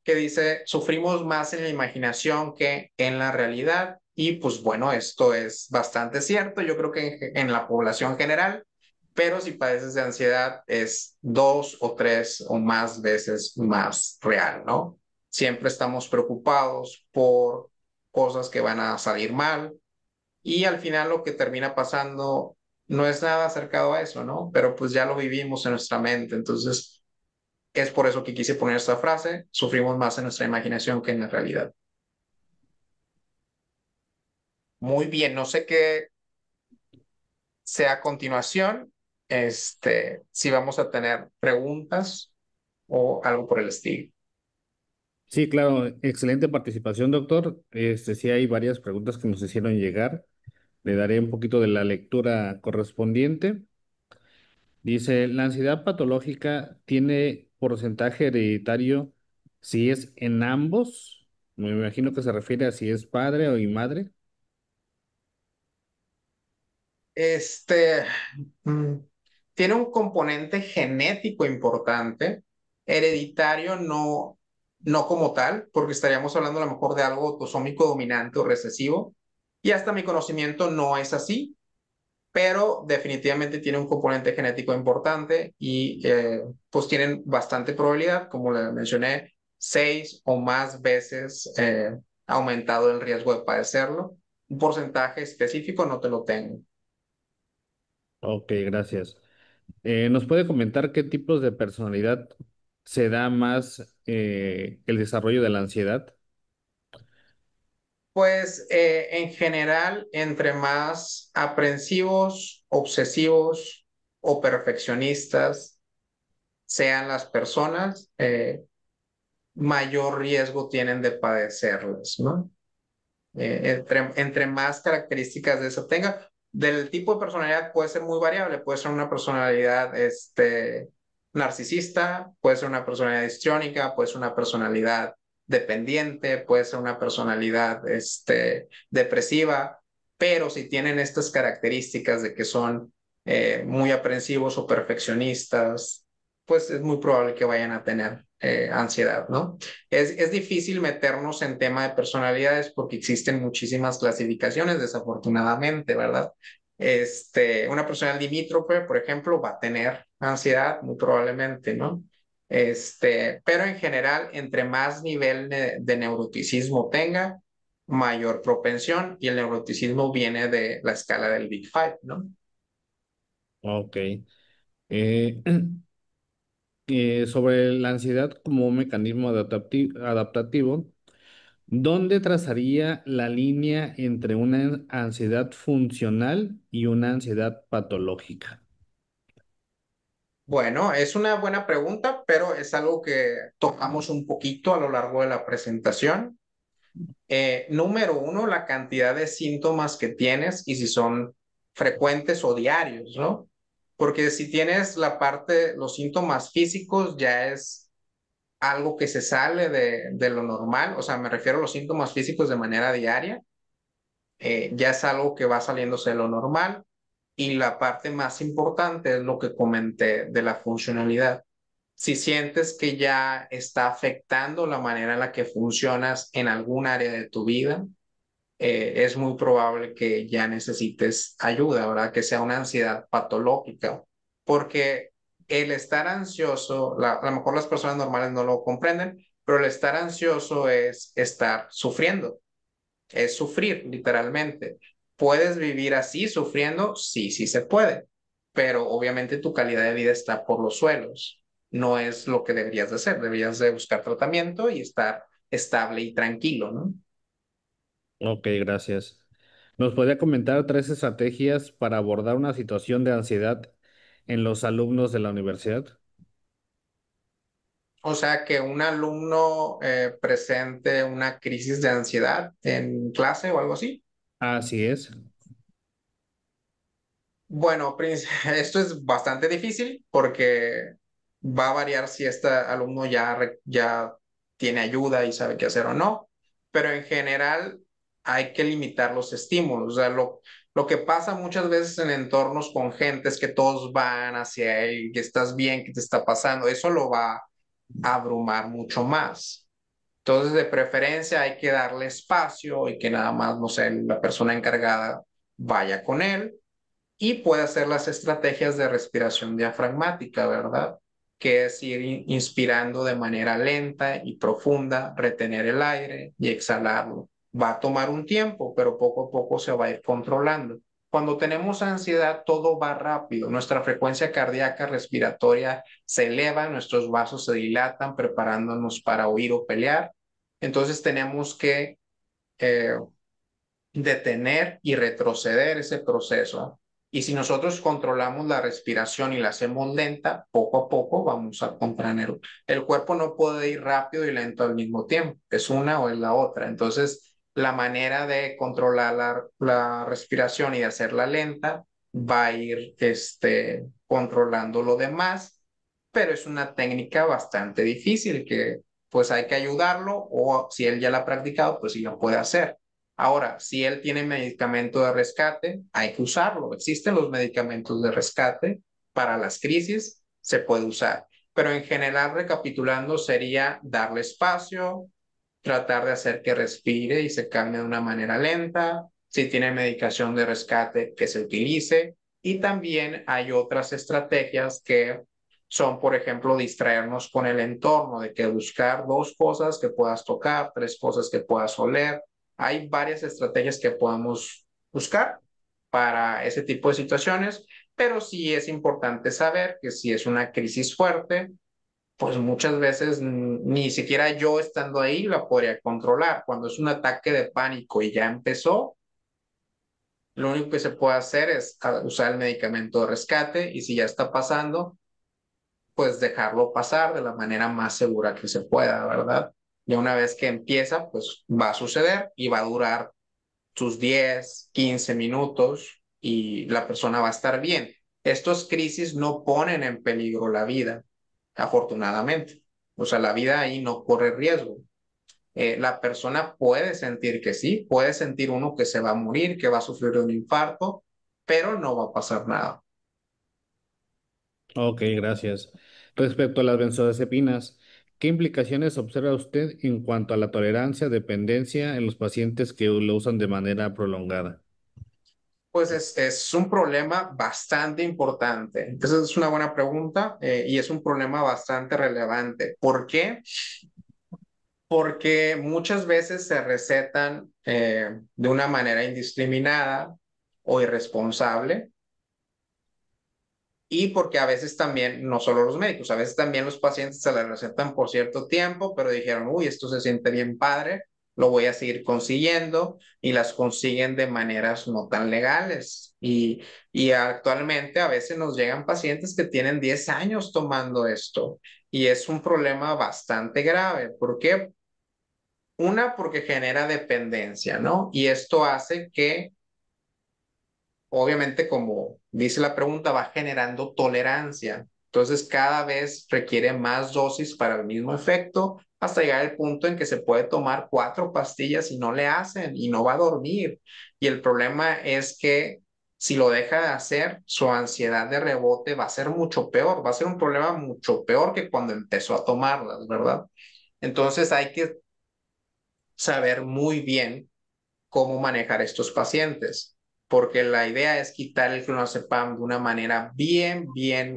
que dice, sufrimos más en la imaginación que en la realidad. Y pues bueno, esto es bastante cierto, yo creo que en la población general, pero si padeces de ansiedad es dos o tres o más veces más real, ¿no? Siempre estamos preocupados por cosas que van a salir mal y al final lo que termina pasando no es nada acercado a eso, ¿no? Pero pues ya lo vivimos en nuestra mente, entonces es por eso que quise poner esta frase, sufrimos más en nuestra imaginación que en la realidad. Muy bien, no sé qué sea a continuación, si vamos a tener preguntas o algo por el estilo. Sí, claro, excelente participación, doctor. Sí hay varias preguntas que nos hicieron llegar. Le daré un poquito de la lectura correspondiente. Dice, ¿la ansiedad patológica tiene porcentaje hereditario si es en ambos? Me imagino que se refiere a si es padre o y madre. Este mm, tiene un componente genético importante, hereditario no como tal, porque estaríamos hablando a lo mejor de algo autosómico dominante o recesivo, y hasta mi conocimiento no es así, pero definitivamente tiene un componente genético importante y pues tienen bastante probabilidad, como le mencioné, 6 o más veces aumentado el riesgo de padecerlo. Un porcentaje específico no te lo tengo. Ok, gracias. ¿Nos puede comentar qué tipos de personalidad se da más el desarrollo de la ansiedad? Pues en general, entre más aprensivos, obsesivos o perfeccionistas sean las personas, mayor riesgo tienen de padecerlas, ¿no? Entre más características de eso tenga, del tipo de personalidad puede ser muy variable, puede ser una personalidad narcisista, puede ser una personalidad histriónica, puede ser una personalidad dependiente, puede ser una personalidad depresiva, pero si tienen estas características de que son muy aprensivos o perfeccionistas, pues es muy probable que vayan a tener ansiedad, ¿no? Es difícil meternos en tema de personalidades porque existen muchísimas clasificaciones, desafortunadamente, ¿verdad? Una persona limítrofe, por ejemplo, va a tener ansiedad, muy probablemente, ¿no? Pero en general, entre más nivel de neuroticismo tenga, mayor propensión, y el neuroticismo viene de la escala del Big Five, ¿no? Ok. Eh, sobre la ansiedad como un mecanismo adaptativo, ¿dónde trazaría la línea entre una ansiedad funcional y una ansiedad patológica? Bueno, es una buena pregunta, pero es algo que tocamos un poquito a lo largo de la presentación. Número uno, la cantidad de síntomas que tienes y si son frecuentes o diarios, ¿no? Porque si tienes la parte, los síntomas físicos, ya es algo que se sale de lo normal, o sea, me refiero a los síntomas físicos de manera diaria. ya es algo que va saliéndose de lo normal. Y la parte más importante es lo que comenté de la funcionalidad. Si sientes que ya está afectando la manera en la que funcionas en algún área de tu vida, es muy probable que ya necesites ayuda, ¿verdad? Que sea una ansiedad patológica, porque el estar ansioso, a lo mejor las personas normales no lo comprenden, pero el estar ansioso es estar sufriendo, es sufrir literalmente. ¿Puedes vivir así sufriendo? Sí, sí se puede, pero obviamente tu calidad de vida está por los suelos. No es lo que deberías de hacer, deberías de buscar tratamiento y estar estable y tranquilo, ¿no? Ok, gracias. ¿Nos podría comentar tres estrategias para abordar una situación de ansiedad en los alumnos de la universidad? O sea, que un alumno presente una crisis de ansiedad en clase o algo así. Así es. Bueno, esto es bastante difícil porque va a variar si este alumno ya tiene ayuda y sabe qué hacer o no, pero en general hay que limitar los estímulos. O sea, lo que pasa muchas veces en entornos con gente es que todos van hacia él, que estás bien, que te está pasando. Eso lo va a abrumar mucho más. Entonces, de preferencia hay que darle espacio y que nada más, no sé, la persona encargada vaya con él y puede hacer las estrategias de respiración diafragmática, ¿verdad? Que es ir inspirando de manera lenta y profunda, retener el aire y exhalarlo. Va a tomar un tiempo, pero poco a poco se va a ir controlando. Cuando tenemos ansiedad, todo va rápido. Nuestra frecuencia cardíaca respiratoria se eleva, nuestros vasos se dilatan, preparándonos para huir o pelear. Entonces tenemos que eh, detener y retroceder ese proceso. Y si nosotros controlamos la respiración y la hacemos lenta, poco a poco vamos a contraer. El cuerpo no puede ir rápido y lento al mismo tiempo, es una o es la otra. Entonces, la manera de controlar la respiración y de hacerla lenta va a ir controlando lo demás, pero es una técnica bastante difícil que pues hay que ayudarlo o si él ya la ha practicado, pues sí lo puede hacer. Ahora, si él tiene medicamento de rescate, hay que usarlo. Existen los medicamentos de rescate para las crisis, se puede usar. Pero en general, recapitulando, sería darle espacio, tratar de hacer que respire y se calme de una manera lenta. Si tiene medicación de rescate, que se utilice. Y también hay otras estrategias que son, por ejemplo, distraernos con el entorno, de que buscar dos cosas que puedas tocar, tres cosas que puedas oler. Hay varias estrategias que podemos buscar para ese tipo de situaciones, pero sí es importante saber que si es una crisis fuerte, pues muchas veces ni siquiera yo estando ahí la podría controlar. Cuando es un ataque de pánico y ya empezó, lo único que se puede hacer es usar el medicamento de rescate y si ya está pasando, pues dejarlo pasar de la manera más segura que se pueda, ¿verdad? Y una vez que empieza, pues va a suceder y va a durar sus 10 15 minutos y la persona va a estar bien. Estos crisis no ponen en peligro la vida, afortunadamente. O sea, la vida ahí no corre riesgo. La persona puede sentir que sí, puede sentir uno que se va a morir, que va a sufrir un infarto, pero no va a pasar nada. Ok, gracias. Respecto a las benzodiazepinas, ¿qué implicaciones observa usted en cuanto a la tolerancia, dependencia en los pacientes que lo usan de manera prolongada? Pues es un problema bastante importante. Entonces es una buena pregunta y es un problema bastante relevante. ¿Por qué? Porque muchas veces se recetan de una manera indiscriminada o irresponsable y porque a veces también, no solo los médicos, a veces también los pacientes se la recetan por cierto tiempo, pero dijeron, uy, esto se siente bien padre, lo voy a seguir consiguiendo y las consiguen de maneras no tan legales. Y actualmente a veces nos llegan pacientes que tienen 10 años tomando esto y es un problema bastante grave. ¿Por qué? Una, porque genera dependencia, ¿no? Y esto hace que, obviamente, como dice la pregunta, va generando tolerancia. Entonces, cada vez requiere más dosis para el mismo efecto, hasta llegar al punto en que se puede tomar 4 pastillas y no le hacen y no va a dormir. Y el problema es que si lo deja de hacer, su ansiedad de rebote va a ser mucho peor, va a ser un problema mucho peor que cuando empezó a tomarlas, ¿verdad? Entonces hay que saber muy bien cómo manejar estos pacientes, porque la idea es quitar el clonazepam de una manera bien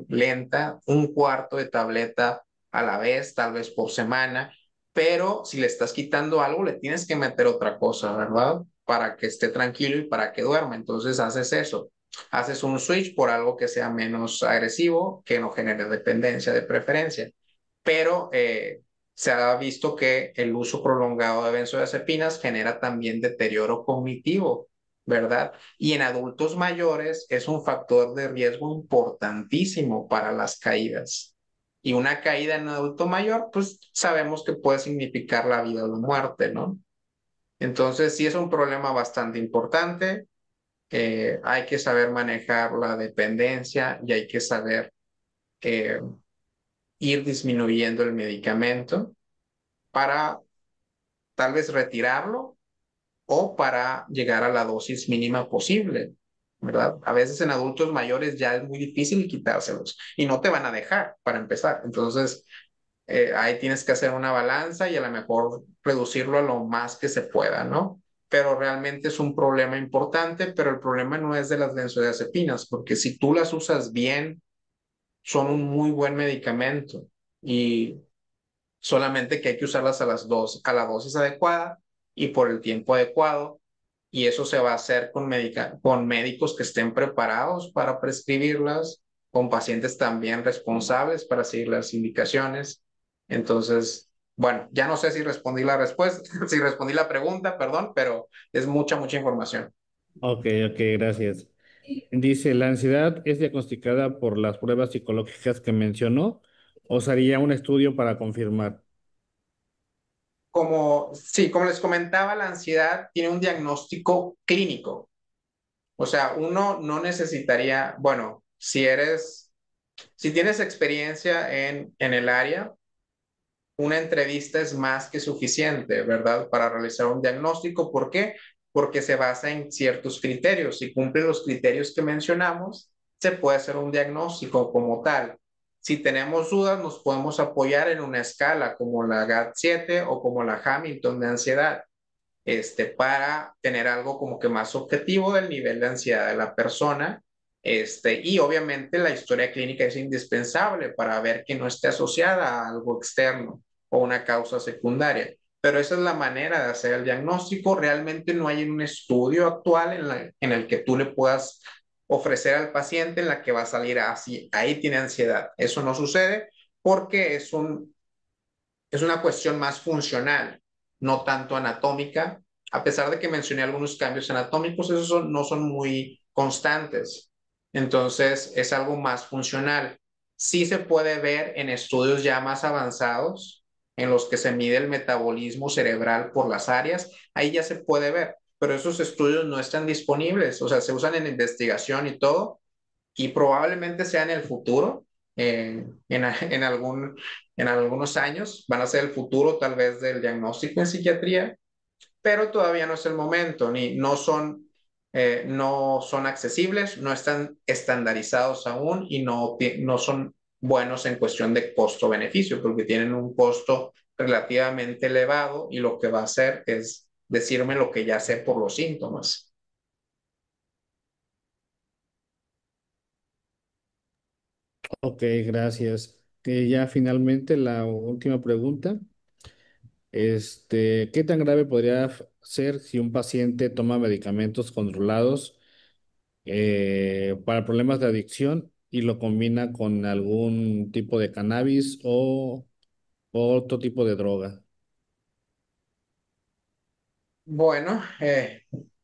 lenta, un cuarto de tableta a la vez, tal vez por semana, pero si le estás quitando algo, le tienes que meter otra cosa, ¿verdad? Para que esté tranquilo y para que duerma. Entonces haces eso, haces un switch por algo que sea menos agresivo, que no genere dependencia de preferencia, pero se ha visto que el uso prolongado de benzodiazepinas genera también deterioro cognitivo, ¿verdad? Y en adultos mayores es un factor de riesgo importantísimo para las caídas. Y una caída en un adulto mayor, pues sabemos que puede significar la vida o la muerte, ¿no? Entonces, sí es un problema bastante importante. Hay que saber manejar la dependencia y hay que saber eh, ir disminuyendo el medicamento para tal vez retirarlo o para llegar a la dosis mínima posible, ¿verdad? A veces en adultos mayores ya es muy difícil quitárselos y no te van a dejar para empezar. Entonces, ahí tienes que hacer una balanza y a lo mejor reducirlo a lo más que se pueda, ¿no? Pero realmente es un problema importante, pero el problema no es de las benzodiazepinas, porque si tú las usas bien, son un muy buen medicamento y solamente que hay que usarlas a la dosis adecuada y por el tiempo adecuado. Y eso se va a hacer con médicos que estén preparados para prescribirlas, con pacientes también responsables para seguir las indicaciones. Entonces, bueno, ya no sé si respondí la respuesta, si respondí la pregunta, perdón, pero es mucha información. Ok, ok, gracias. Dice, ¿la ansiedad es diagnosticada por las pruebas psicológicas que mencionó o sería un estudio para confirmar? Sí, como les comentaba, la ansiedad tiene un diagnóstico clínico. O sea, uno no necesitaría, bueno, si tienes experiencia en el área, una entrevista es más que suficiente, ¿verdad? Para realizar un diagnóstico. ¿Por qué? Porque se basa en ciertos criterios. Si cumple los criterios que mencionamos, se puede hacer un diagnóstico como tal. Si tenemos dudas, nos podemos apoyar en una escala como la GAD-7 o como la Hamilton de ansiedad, para tener algo como que más objetivo del nivel de ansiedad de la persona. Y obviamente la historia clínica es indispensable para ver que no esté asociada a algo externo o una causa secundaria. Pero esa es la manera de hacer el diagnóstico. Realmente no hay un estudio actual en el que tú le puedas ofrecer al paciente en la que va a salir así, ahí tiene ansiedad. Eso no sucede porque es una cuestión más funcional, no tanto anatómica. A pesar de que mencioné algunos cambios anatómicos, no son muy constantes. Entonces, es algo más funcional. Sí se puede ver en estudios ya más avanzados, en los que se mide el metabolismo cerebral por las áreas, ahí ya se puede ver, pero esos estudios no están disponibles, o sea, se usan en investigación y todo, y probablemente sea en el futuro, en en algunos años, van a ser el futuro tal vez del diagnóstico en psiquiatría, pero todavía no es el momento, ni no son accesibles, no están estandarizados aún y no son buenos en cuestión de costo-beneficio, porque tienen un costo relativamente elevado y lo que va a hacer es decirme lo que ya sé por los síntomas. Ok, gracias. Ya finalmente la última pregunta. ¿Qué tan grave podría ser si un paciente toma medicamentos controlados para problemas de adicción y lo combina con algún tipo de cannabis o otro tipo de droga? Bueno,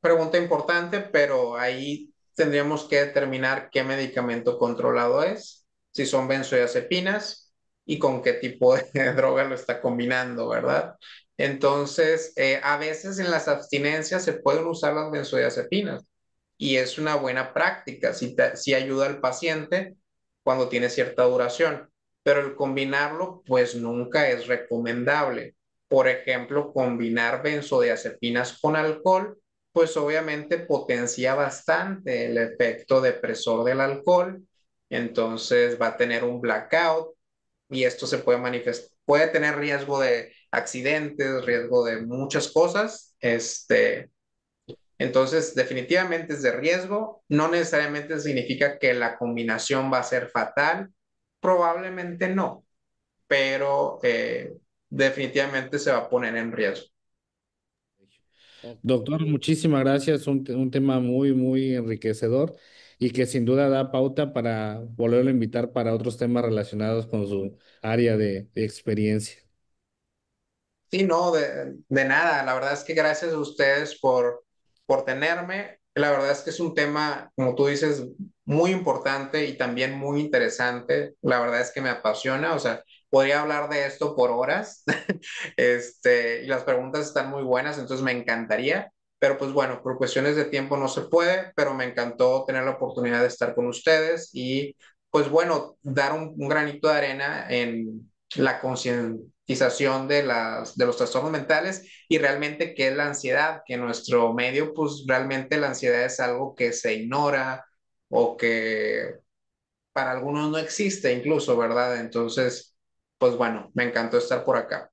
pregunta importante, pero ahí tendríamos que determinar qué medicamento controlado es, si son benzodiazepinas y con qué tipo de droga lo está combinando, ¿verdad? Entonces, a veces en las abstinencias se pueden usar las benzodiazepinas y es una buena práctica, si ayuda al paciente cuando tiene cierta duración, pero el combinarlo pues nunca es recomendable. Por ejemplo, combinar benzodiazepinas con alcohol, pues obviamente potencia bastante el efecto depresor del alcohol, entonces va a tener un blackout y esto se puede manifestar, puede tener riesgo de accidentes, riesgo de muchas cosas, entonces definitivamente es de riesgo, no necesariamente significa que la combinación va a ser fatal, probablemente no, pero definitivamente se va a poner en riesgo. Doctor, muchísimas gracias. Un tema muy, muy enriquecedor y que sin duda da pauta para volverlo a invitar para otros temas relacionados con su área de experiencia. Sí, no, de nada. La verdad es que gracias a ustedes por tenerme. La verdad es que es un tema, como tú dices, muy importante y también muy interesante. La verdad es que me apasiona. O sea, podría hablar de esto por horas. Y las preguntas están muy buenas, entonces me encantaría. Pero pues bueno, por cuestiones de tiempo no se puede, pero me encantó tener la oportunidad de estar con ustedes y pues bueno, dar un granito de arena en la concientización de los trastornos mentales y realmente qué es la ansiedad, que en nuestro medio pues realmente la ansiedad es algo que se ignora o que para algunos no existe incluso, ¿verdad? Entonces, pues bueno, me encantó estar por acá.